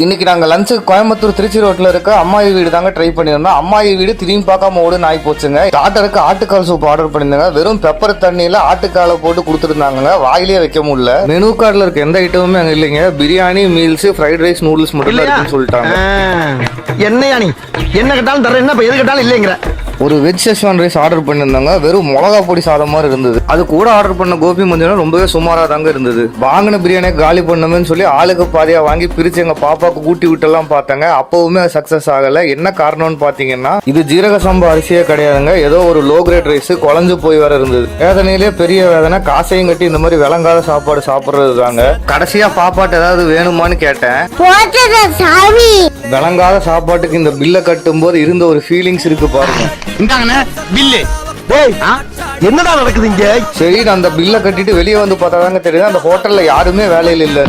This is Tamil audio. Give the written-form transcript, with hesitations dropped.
இன்னைக்கு நாங்க லஞ்சுக்கு கோயம்புத்தூர் திருச்சி ரோட்ல இருக்க அம்மாயி வீடு தாங்க ட்ரை பண்ணியிருந்தோம். அம்மாயி வீடு திரும்பி பார்க்காம ஓடு நாய் போச்சுங்க. ஸ்டார்டருக்கு ஆட்டுக்கால் சூப் ஆர்டர் பண்ணிருந்தாங்க. வெறும் பெப்பர் தண்ணியில ஆட்டுக்காலை போட்டு கொடுத்துருந்தாங்க. வாயிலே வைக்க முடியல. மெனு கார்டுல இருக்க எந்த ஐட்டமுமே அங்க இல்லைங்க. Biryani, meals, fried rice, noodles மட்டும் இருக்குன்னு சொல்லிட்டாங்க. என்னையா நீ என்ன கேட்டாலும் தர, என்ன எது கேட்டாலும் இல்லைங்கிற. ஒரு வெஜ் செஷ்வான் ரைஸ் ஆர்டர் பண்ணியிருந்தாங்க. வெறும் மிளகா பொடி சாதம் மாதிரி இருந்தது. அது கூட ஆர்டர் பண்ண கோபி மஞ்சள் ரொம்பவே சுமாரா தாங்க இருந்தது. வாங்கின பிரியாணியை காலி பண்ணணும்னு சொல்லி ஆளுக்கு பாதியா வாங்கி பிரிச்சு எங்க பாப்பாக்கு கூட்டி விட்டெல்லாம் பார்த்தாங்க. அப்பவுமே அது சக்சஸ் ஆகல. என்ன காரணம்னு பாத்தீங்கன்னா, இது ஜீரக சம்பா அரிசியே கிடையாதுங்க. ஏதோ ஒரு லோ கிரேட் ரைஸ் குழஞ்சு போய் வர இருந்தது. வேதனையிலே பெரிய வேதனை. காசையும் கட்டி இந்த மாதிரி விளங்காத சாப்பாடு சாப்பிடுறது தாங்க. கடைசியா பாப்பாட்டு ஏதாவது வேணுமான்னு கேட்டேன். விளங்காத சாப்பாட்டுக்கு இந்த பில்லை கட்டும் போது இருந்த ஒரு ஃபீலிங்ஸ் இருக்கு பாருங்க. என்னடா நடக்குது இங்க? சரி, அந்த பில்லை கட்டிட்டு வெளியே வந்து பார்த்தாதாங்க தெரியுது அந்த ஹோட்டல்ல யாருமே வேலையில் இல்ல.